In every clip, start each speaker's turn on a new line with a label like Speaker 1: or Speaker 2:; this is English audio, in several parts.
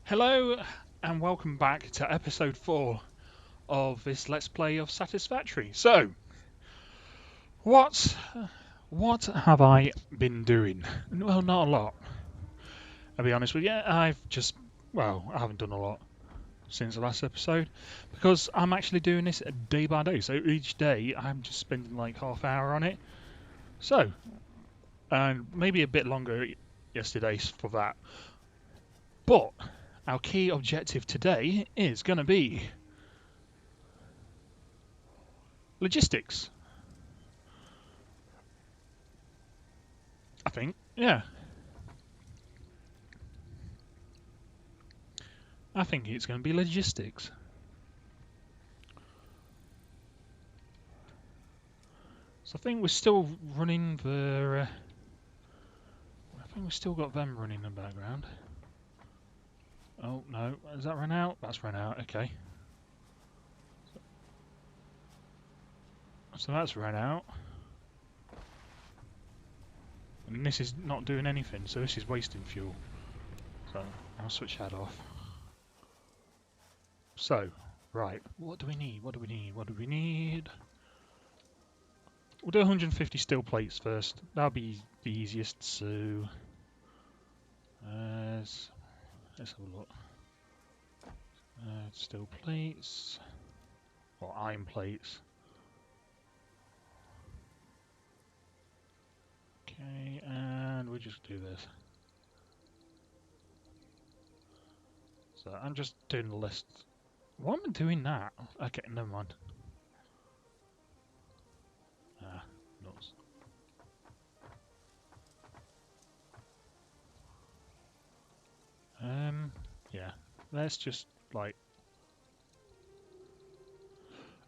Speaker 1: Hello and welcome back to episode 4 of this Let's Play of Satisfactory. So, what what have I been doing? Well, not a lot. I'll be honest with you. I haven't done a lot since the last episode because I'm actually doing this day by day. So each day I'm just spending like half hour on it. So, and maybe a bit longer yesterday for that. But our key objective today is going to be logistics. I think, yeah. I think it's going to be logistics. So I think we're still running the. I think we've still got them running in the background. Oh no, has that run out? That's run out. Okay. So that's run out. And this is not doing anything, so this is wasting fuel. So I'll switch that off. So, right, what do we need? What do we need? What do we need? We'll do 150 steel plates first. That'll be the easiest. So, let's have a look. Steel plates or iron plates. Okay, and we just do this. So I'm just doing the list. Why am I doing that? Okay, never mind. Ah, nuts. Yeah. Let's just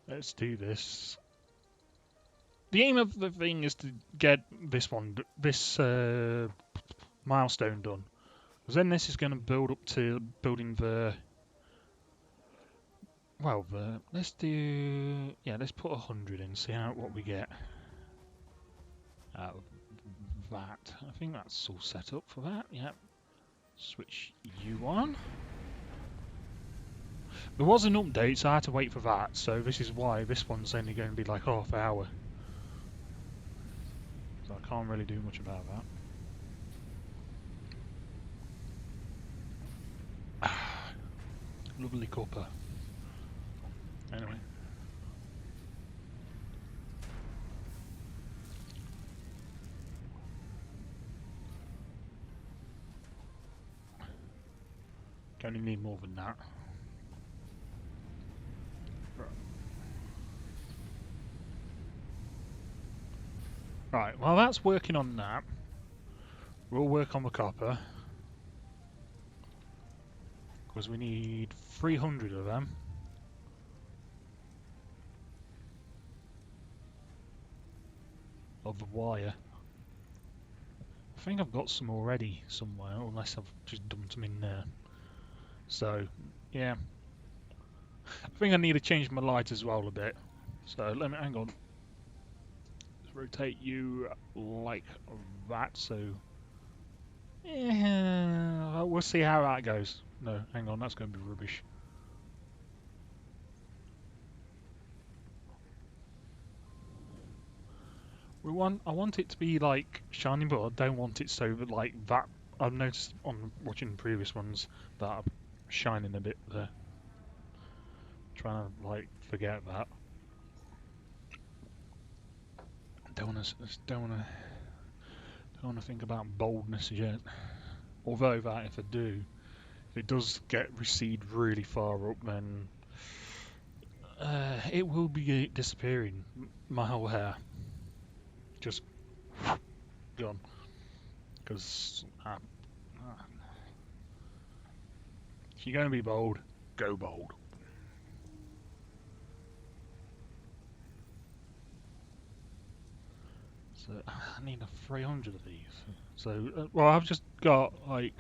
Speaker 1: let's do this. The aim of the thing is to get this milestone done. Because then this is going to build up to building let's put 100 in, see what we get out of that. I think that's all set up for that, yeah. Switch you on. There was an update, so I had to wait for that, so this is why this one's only going to be like half an hour. So I can't really do much about that. Lovely copper. Anyway. Only need more than that. Right, well that's working on that. We'll work on the copper. Because we need 300 of them. Of the wire. I think I've got some already somewhere, unless I've just dumped them in there. So, yeah. I think I need to change my light as well a bit. So, hang on. Let's rotate you like that, so... Yeah, we'll see how that goes. No, hang on, that's going to be rubbish. I want it to be like shiny, but I don't want it so that like that. I've noticed on watching previous ones that I'm shining a bit there. Trying to like forget that. Don't want to think about boldness yet. Although that if I do, if it does get recede really far up, then it will be disappearing. My whole hair just gone because if you're going to be bold, go bold. So I need a 300 of these. So well, I've just got like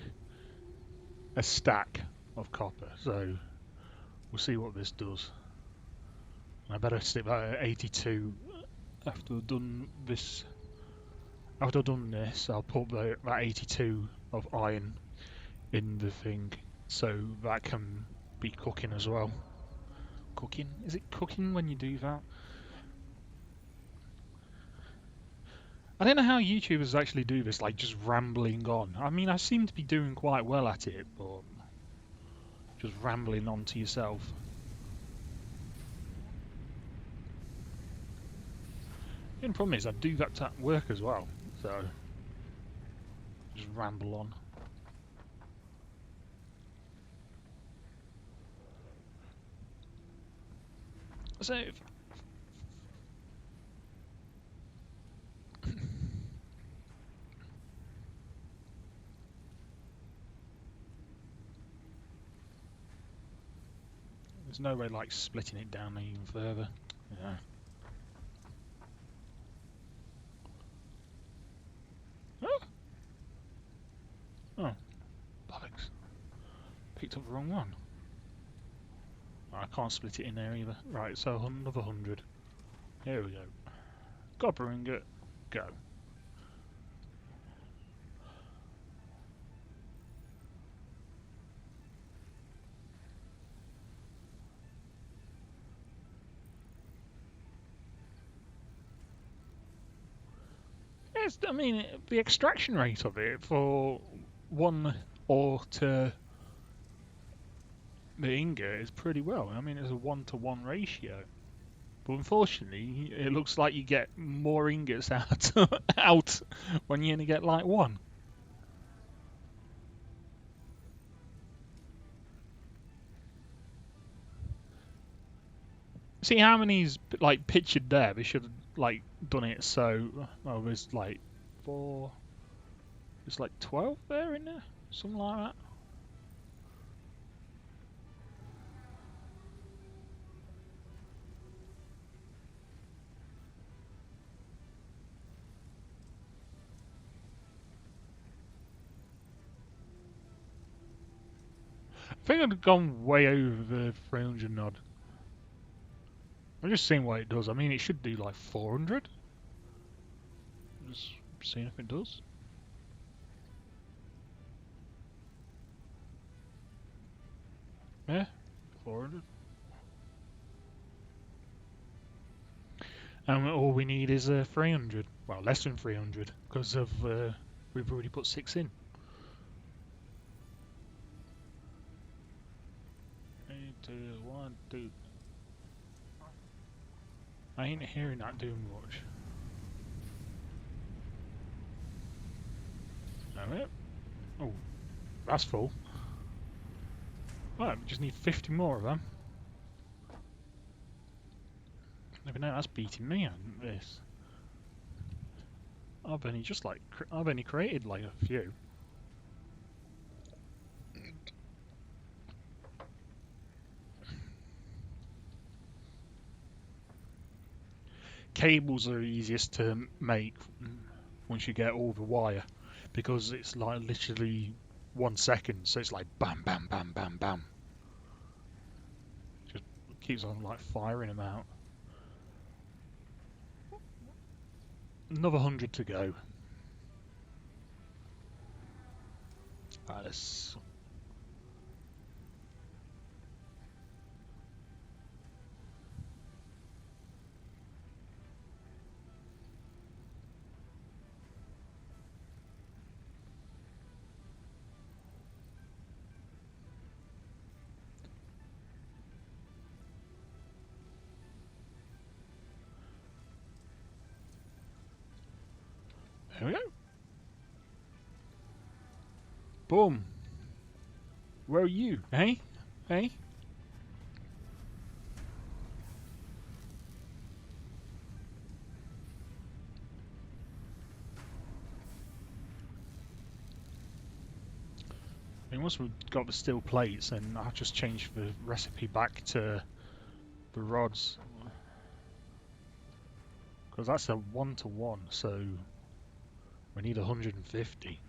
Speaker 1: a stack of copper. So we'll see what this does. I better stick that at 82 after I've done this. After I've done this, I'll put that 82 of iron in the thing. so that can be cooking as well. Cooking? Is it cooking when you do that? I don't know how YouTubers actually do this, like just rambling on. I mean, I seem to be doing quite well at it, but just rambling on to yourself. The only problem is I do that at work as well, so just ramble on. So there's no way like splitting it down even further. Yeah. Oh, oh, bollocks! Picked up the wrong one. I can't split it in there either. Right, so another 100. Here we go. Copper ingot, go. Yes, I mean the extraction rate of it for 1 ore to the ingot is pretty well. I mean it's a 1-to-1 ratio. But unfortunately, it looks like you get more ingots out when you only get like 1. See how many's like pictured there? They should have like done it so. Oh, there's like 4. There's like 12 there in there, something like that. I think I'd gone way over the 300 odd. I'm just seeing what it does. I mean, it should do like 400. Just seeing if it does. Yeah, 400. And all we need is 300. Well, less than 300 because of we've already put 6 in. 3, 2, 1, 2. I ain't hearing that doing much. Oh, that's full. Right, we just need 50 more of them. Never know, that's beating me on this. I've only created like a few. Cables are easiest to make once you get all the wire, because it's like literally 1 second, so it's like bam, bam, bam, bam, bam. Just keeps on like firing them out. Another 100 to go. Right, let's. There we go. Boom. Where are you? Hey? Hey? I mean, once we've got the steel plates, then I'll just change the recipe back to the rods. Because that's a 1-to-1, so we need 150.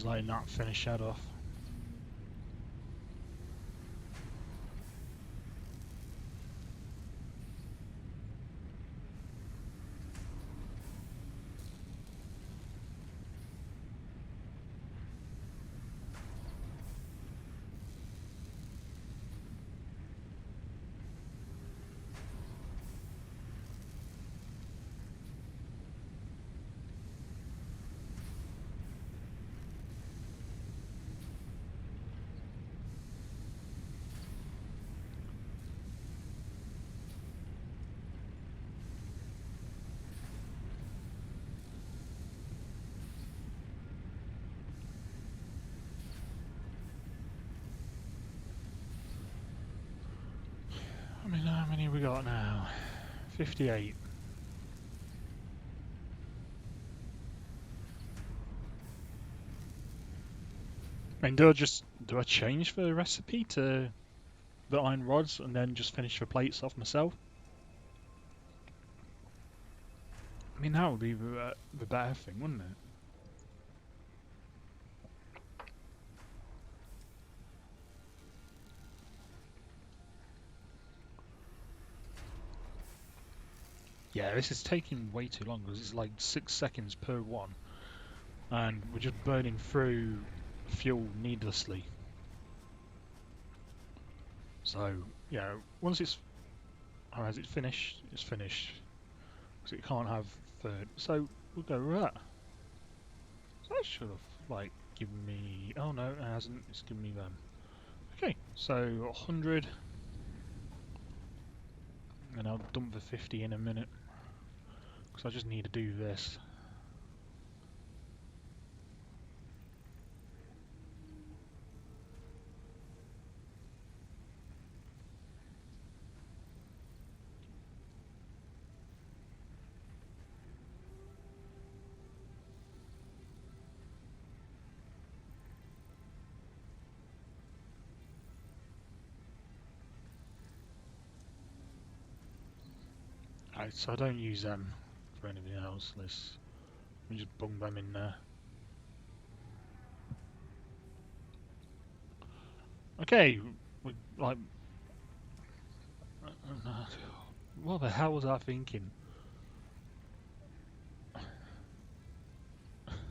Speaker 1: just letting that finish that off. I mean, how many we got now? 58. I mean, do I change for the recipe to the iron rods and then just finish the plates off myself? I mean, that would be the better thing, wouldn't it? Yeah, this is taking way too long because it's like 6 seconds per one, and we're just burning through fuel needlessly. So, yeah, once it's... Oh, has it finished? It's finished. Because it can't have third. So, we'll go with that. So that should have, like, given me... Oh no, it hasn't. It's given me them. Okay, so 100. And I'll dump the 50 in a minute. Because I just need to do this. Right, so I don't use them for anything else. Let me just bung them in there. Okay, like... What the hell was I thinking? I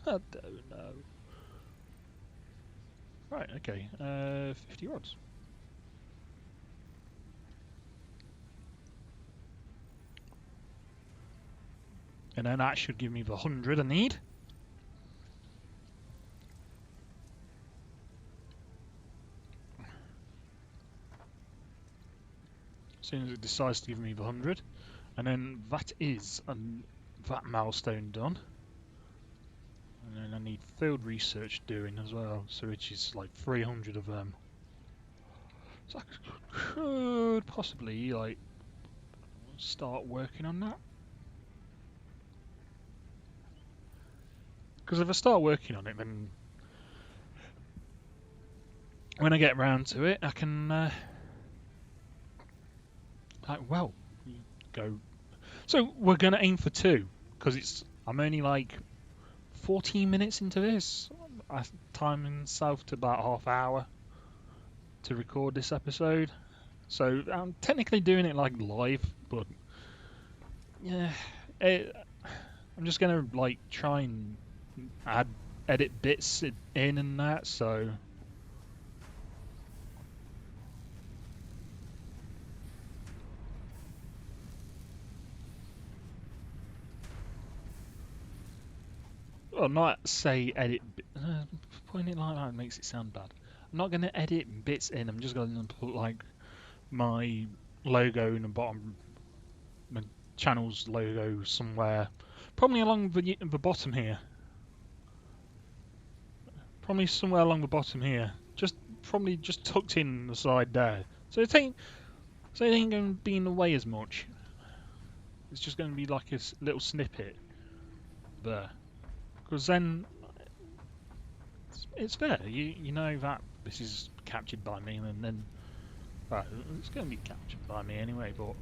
Speaker 1: don't know. Right, okay, 50 rods. And then that should give me the 100 I need. As soon as it decides to give me the 100. And then that is that milestone done. And then I need field research doing as well, so which is like 300 of them. So I could possibly like start working on that. Because if I start working on it, then when I get round to it, I can go. So we're gonna aim for 2 because I'm only like 14 minutes into this. Timing south to about half hour to record this episode. So I'm technically doing it like live, but yeah, I'm just gonna like try and edit bits in and that. So well, not say edit. Putting it like that makes it sound bad. I'm not gonna edit bits in. I'm just gonna put like my logo in the bottom, my channel's logo somewhere, probably along the bottom here. Probably somewhere along the bottom here. Probably just tucked in the side there. So it ain't going to be in the way as much. It's just going to be like a little snippet there. Because then it's there. You know that this is captured by me, and then it's going to be captured by me anyway. But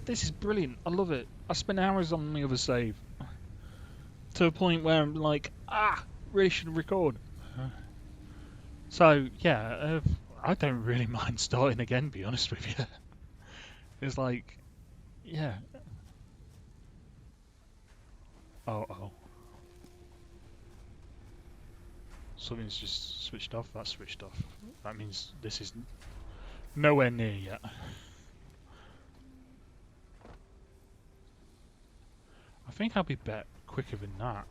Speaker 1: this is brilliant. I love it. I spent hours on the other save to a point where I'm like, really should record. So yeah, I don't really mind starting again. Be honest with you, it's like, yeah. Oh, oh, something's just switched off. That's switched off. That means this is nowhere near yet. I think I'll be better quicker than that.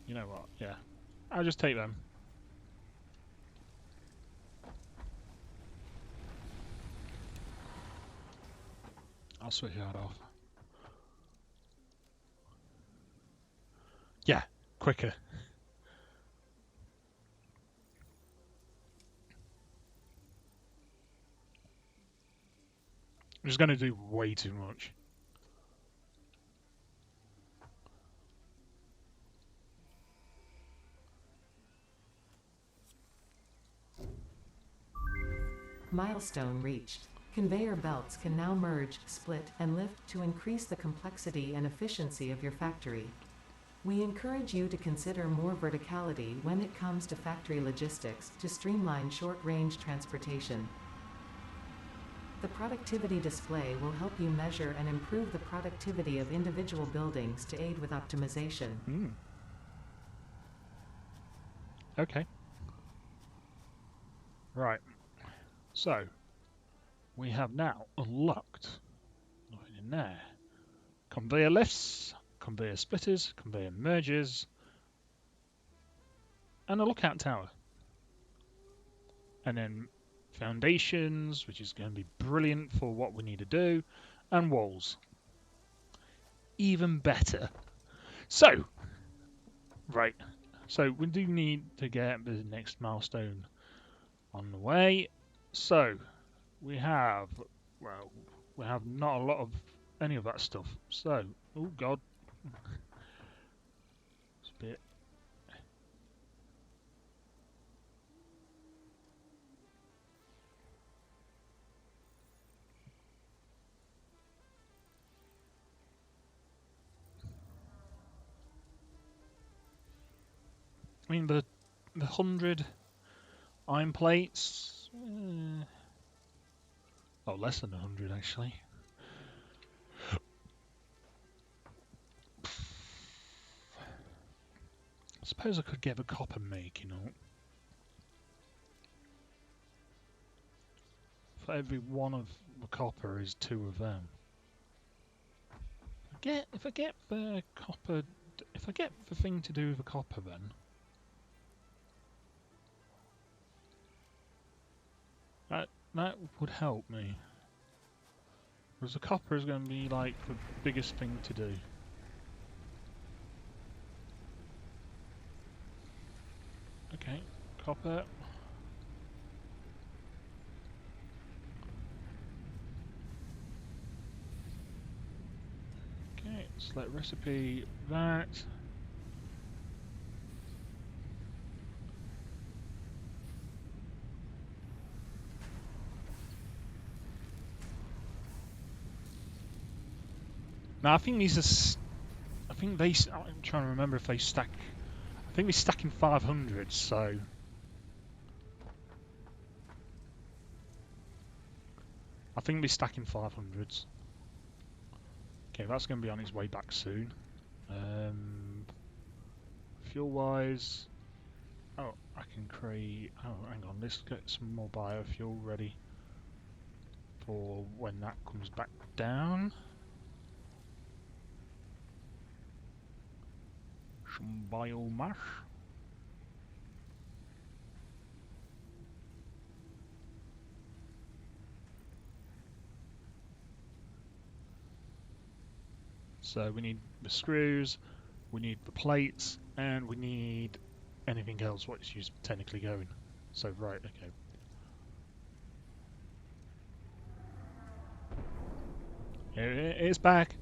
Speaker 1: You know what? Yeah, I'll just take them. I'll switch that off. Yeah, quicker. I'm just going to do way too much.
Speaker 2: Milestone reached. Conveyor belts can now merge, split, and lift to increase the complexity and efficiency of your factory. We encourage you to consider more verticality when it comes to factory logistics to streamline short-range transportation. The productivity display will help you measure and improve the productivity of individual buildings to aid with optimization.
Speaker 1: Okay. Right. So, we have now unlocked nothing in there. Conveyor lifts, conveyor splitters, conveyor mergers, and a lookout tower. And then foundations, which is going to be brilliant for what we need to do, and walls. Even better. So, right. So we do need to get the next milestone on the way. So we have, well, we have not a lot of any of that stuff. So, oh god, it's a bit. I mean the 100 iron plates. Oh, less than 100 actually. I suppose I could get the copper making up. For every one of the copper is 2 of them. If I get the copper, if I get the thing to do with the copper, then that would help me. Because the copper is going to be like the biggest thing to do. Okay, copper. Okay, select recipe, that. Now I think these are, I think they, I'm trying to remember if they stack, I think they stack in 500, so. I think they stack in 500s. Okay, that's going to be on its way back soon. Fuel wise, oh, I can create. Oh, hang on, let's get some more biofuel ready for when that comes back down. Some biomass. So we need the screws, we need the plates, and we need anything else what's used technically going. So right, okay. It's back.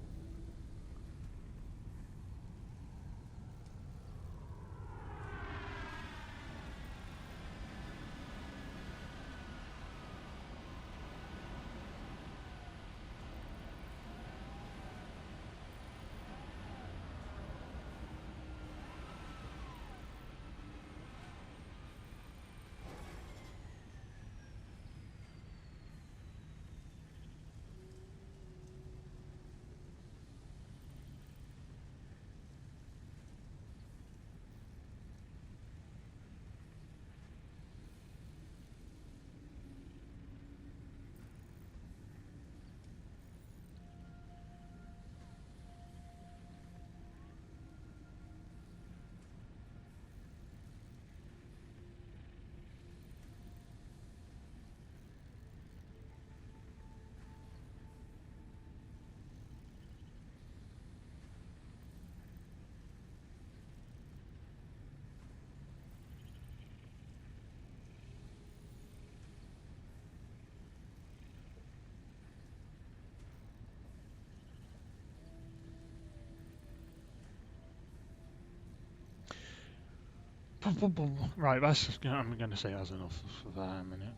Speaker 1: Right, that's just, I'm going to say that's enough for that in a minute.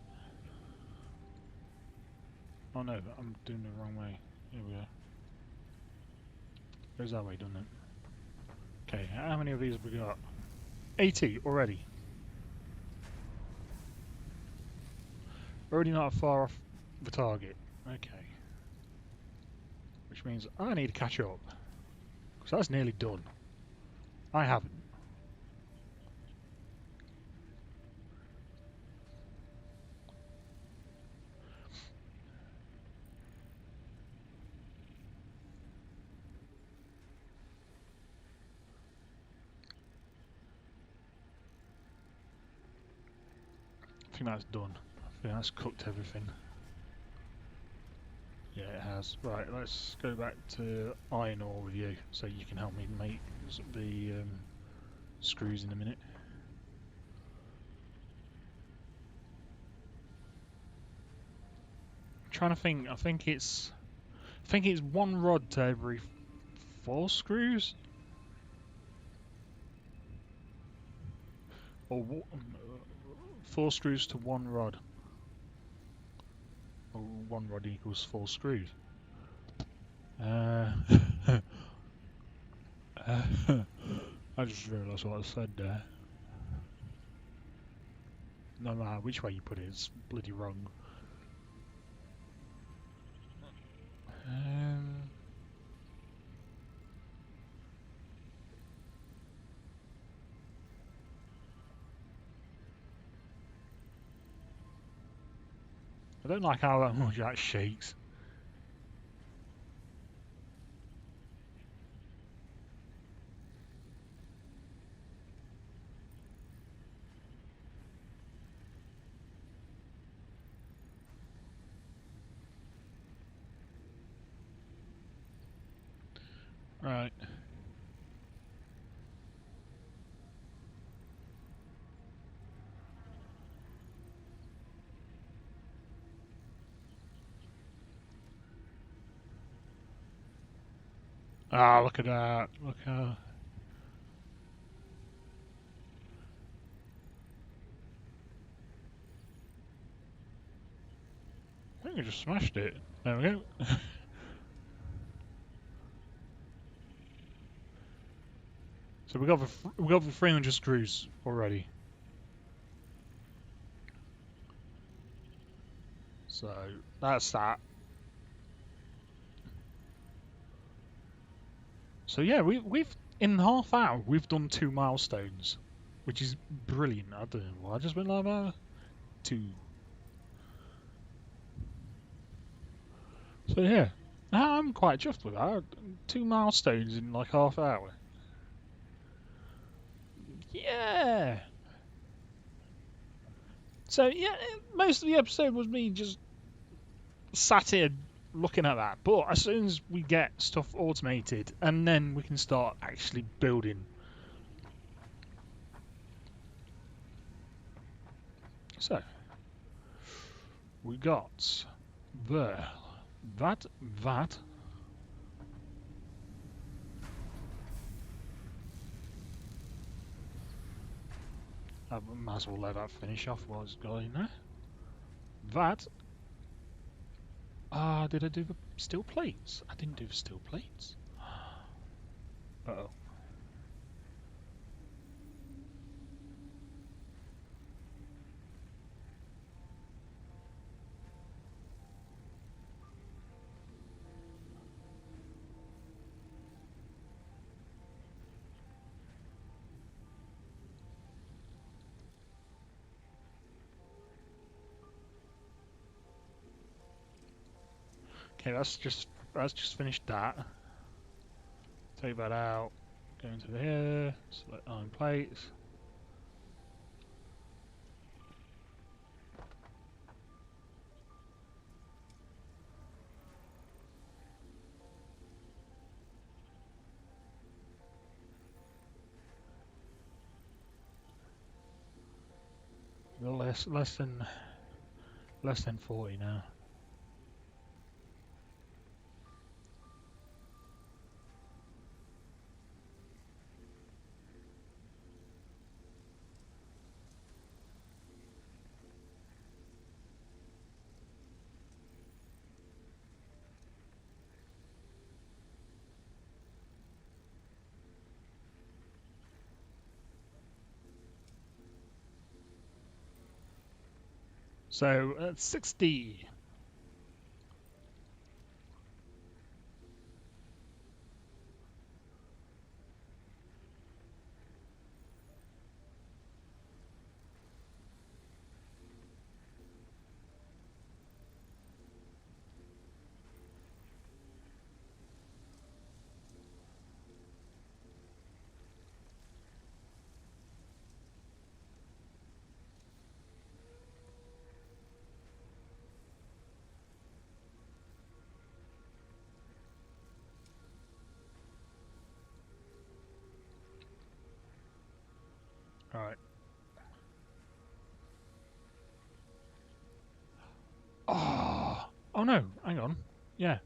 Speaker 1: Oh no, I'm doing the wrong way. Here we go. Goes that way, doesn't it? Okay, how many of these have we got? 80 already. Already not far off the target. Okay. Which means I need to catch up. Because that's nearly done. I haven't. I think that's done. I think that's cooked everything. Yeah, it has. Right, let's go back to iron ore with you, so you can help me make the screws in a minute. I'm trying to think. I think it's one rod to every 4 screws, or 4 screws to 1 rod, or 1 rod equals 4 screws. I just realised what I said there. No matter which way you put it, it's bloody wrong. I don't like how much that shakes. Right. Ah, look at that. Look how... I think I just smashed it. There we go. So we got the 300 screws already. So that's that. So yeah, we've in half hour we've done 2 milestones, which is brilliant. I don't know why I just went like that. 2. So yeah, I'm quite chuffed with that. 2 milestones in like half hour. Yeah. So yeah, most of the episode was me just sat here looking at that. But as soon as we get stuff automated, and then we can start actually building. So we got there, that. I might as well let that finish off while it's going there. That. Did I do the steel plates? I didn't do the steel plates. Uh-oh. Okay, that's just finished that. Take that out. Go into here. Select iron plates. Less than 40 now. So 60. All right. Oh no! Hang on. Yeah.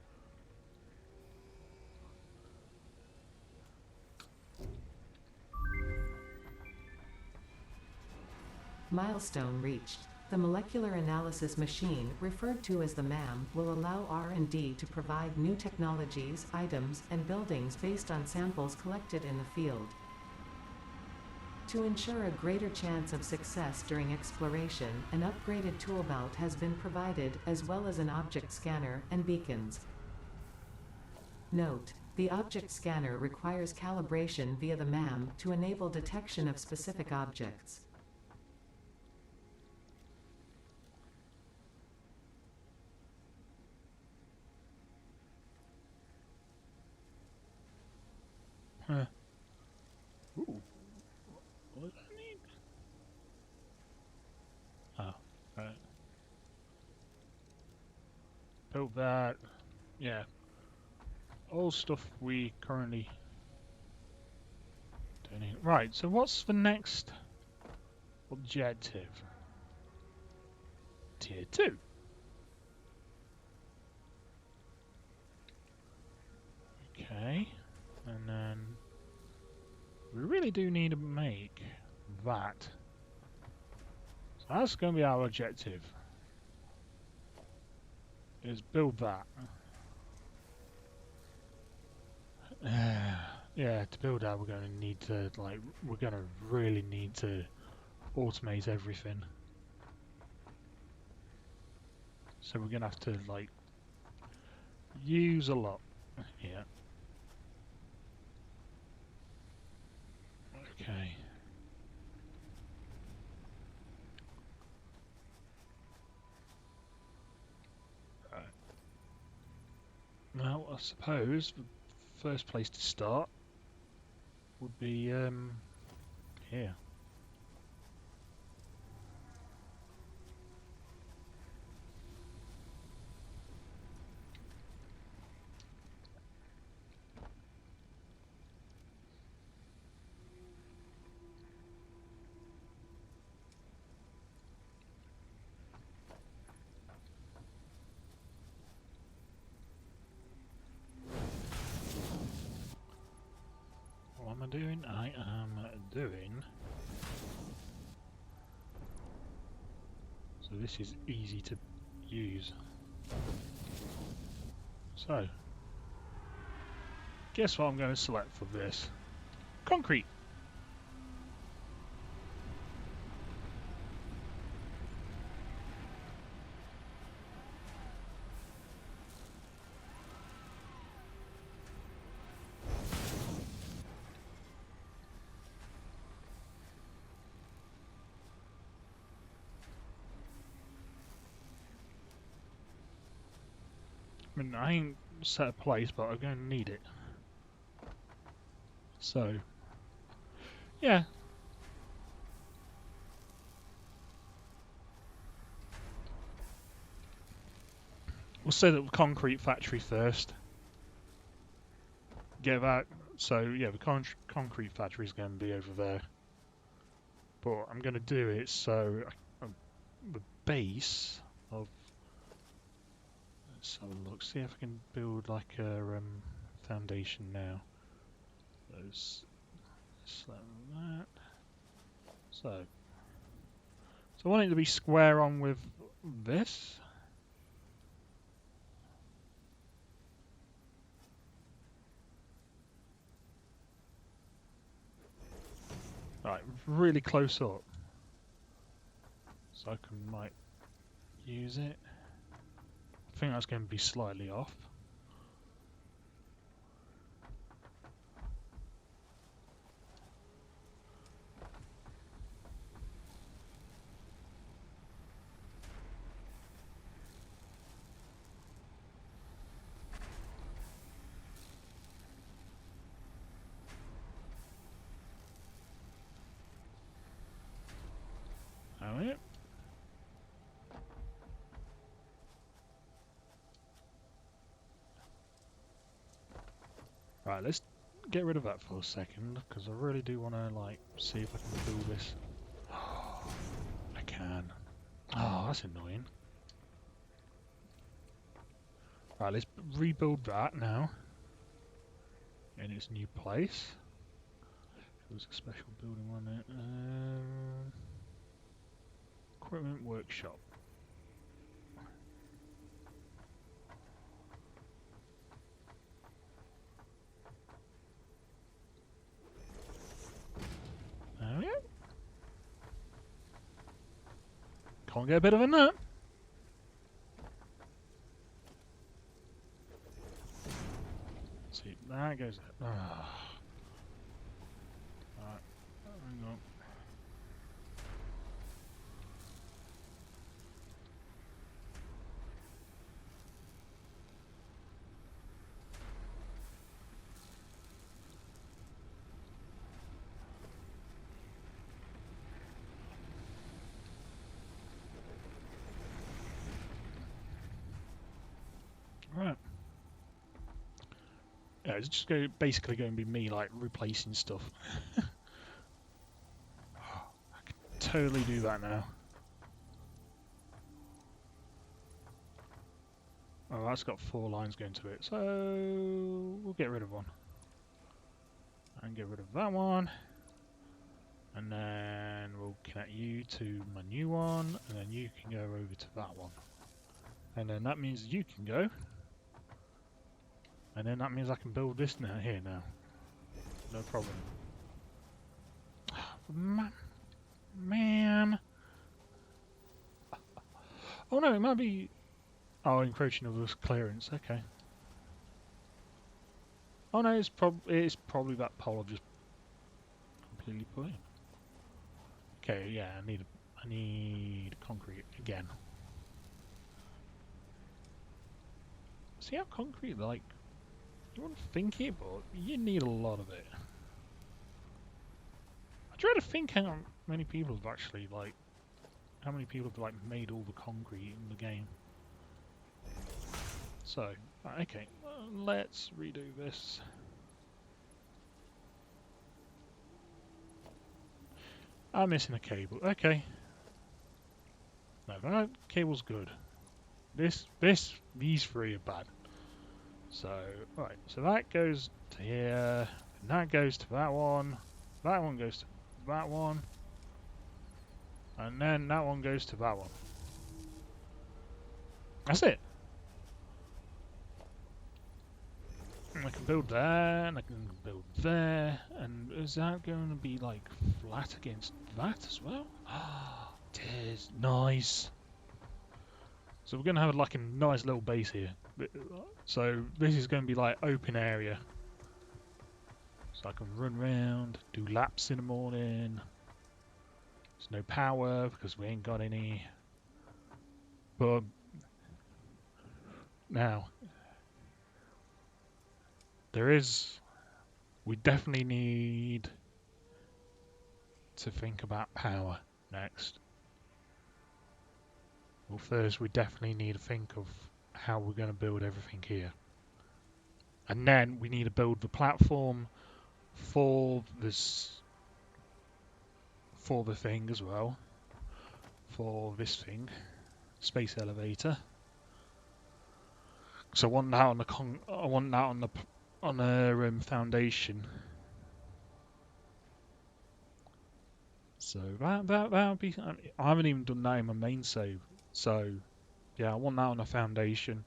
Speaker 2: Milestone reached. The molecular analysis machine, referred to as the MAM, will allow R&D to provide new technologies, items, and buildings based on samples collected in the field. To ensure a greater chance of success during exploration, an upgraded tool belt has been provided, as well as an object scanner and beacons. Note: the object scanner requires calibration via the MAM to enable detection of specific objects.
Speaker 1: Ooh. What does that mean? Oh, right. Built that. Yeah. All stuff we currently don't need. Right, so what's the next objective? Tier 2. Okay. And then we really do need to make that. So that's going to be our objective. Is build that. Yeah, to build that we're going to need to, like, we're going to really need to automate everything. So we're going to have to, like, use a lot here. Okay. Right. Well, I suppose the first place to start would be here. What am I doing? I am doing. So this is easy to use. So, guess what I'm going to select for this? Concrete. I mean, I ain't set a place, but I'm going to need it. So, yeah. We'll say that the concrete factory first. Get that. So, yeah, the concrete factory is going to be over there. But I'm going to do it so the base of. Let's have a look. See if I can build like a foundation now. Select that. So I want it to be square on with this. Right, really close up. So I can like use it. I think that's going to be slightly off. Oh yeah. Right, let's get rid of that for a second, because I really do want to, like, see if I can build this. I can. Oh, that's annoying. Right, let's rebuild that now in its new place. It was a special building, wasn't it? Equipment workshop. There we go. Can't get better than that. See, that goes. Alright, hang on. Right. Yeah, it's just basically going to be me, like, replacing stuff. I can totally do that now. Oh, that's got 4 lines going to it, so we'll get rid of one. And get rid of that one. And then we'll connect you to my new one, and then you can go over to that one. And then that means you can go. And then that means I can build this now here now. No problem. Man. Oh no, it might be... Oh, encroaching of this clearance, okay. Oh no, it's probably that pole I've just completely put in. Okay, yeah, I need concrete again. See how concrete, like, you wouldn't think it, but you need a lot of it. I try to think how many people have actually, like, how many people have, like, made all the concrete in the game. So, okay, let's redo this. I'm missing a cable. Okay. No, that cable's good. These 3 are bad. So, right, so that goes to here, and that goes to that one goes to that one, and then that one goes to that one. That's it. And I can build there, and I can build there, and is that going to be, like, flat against that as well? Ah, it is. Nice. So we're going to have, like, a nice little base here. So this is going to be, like, open area. So I can run around, do laps in the morning. There's no power because we ain't got any. But now, we definitely need to think about power next. Well, first we definitely need to think of how we're going to build everything here. And then we need to build the platform for this, for the thing as well, for this thing, space elevator. So I want that on the on the foundation. So that'll be. I haven't even done that in my main save. So yeah, I want that on the foundation.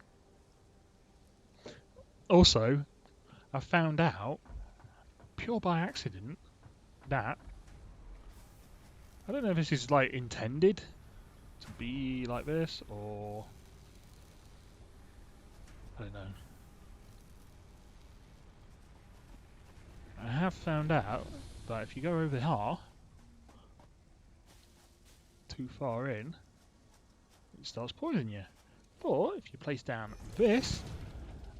Speaker 1: Also, I found out, pure by accident, that I don't know if this is like intended to be like this, or I don't know. I have found out that if you go over here too far in, it starts poisoning you. But if you place down this,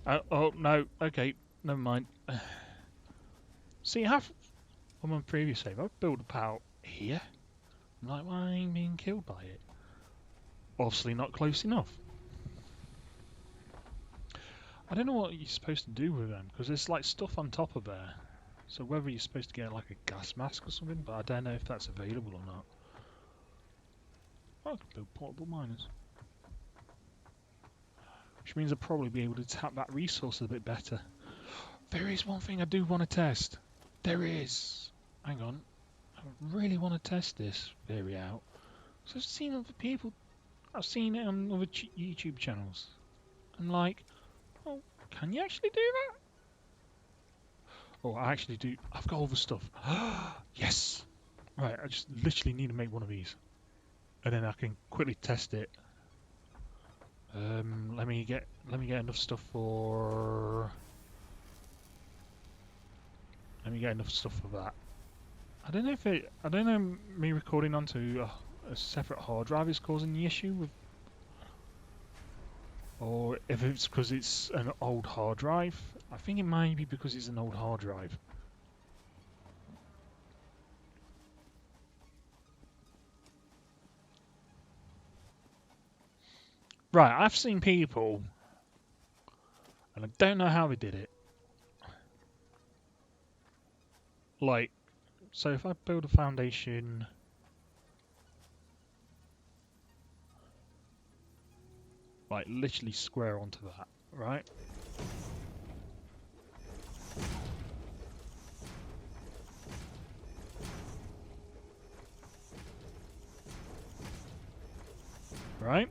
Speaker 1: oh no, okay, never mind. See, I have on my previous save, I've built about here. I'm like, why I ain't being killed by it? Obviously not close enough. I don't know what you're supposed to do with them, because there's like stuff on top of there. So whether you're supposed to get like a gas mask or something, but I don't know if that's available or not. I can build portable miners. Which means I'll probably be able to tap that resource a bit better. There is one thing I do want to test. There is. Hang on. I really want to test this theory out. So I've seen other people. I've seen it on other YouTube channels. I'm like, oh, can you actually do that? Oh, I actually do. I've got all the stuff. Yes. Right. I just literally need to make one of these, and then I can quickly test it. Let me get enough stuff for. Let me get enough stuff for that. I don't know if it. I don't know. Me recording onto a separate hard drive is causing the issue with, or if it's because it's an old hard drive. I think it might be because it's an old hard drive. Right, I've seen people, and I don't know how they did it. Like, so if I build a foundation, like literally square onto that, right? Right?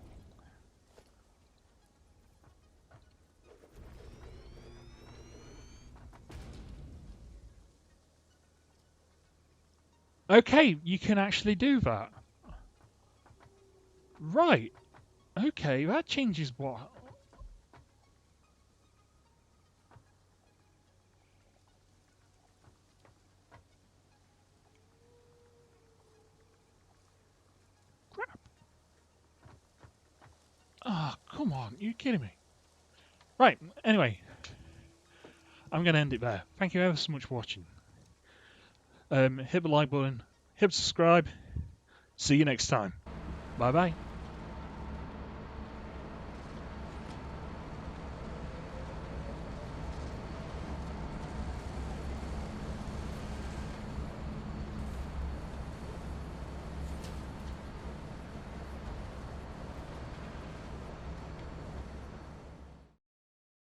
Speaker 1: Okay, you can actually do that. Right. Okay, that changes what... Crap. Ah, oh, come on, you kidding me? Right, anyway. I'm going to end it there. Thank you ever so much for watching. Hit the like button, hit subscribe. See you next time. Bye bye.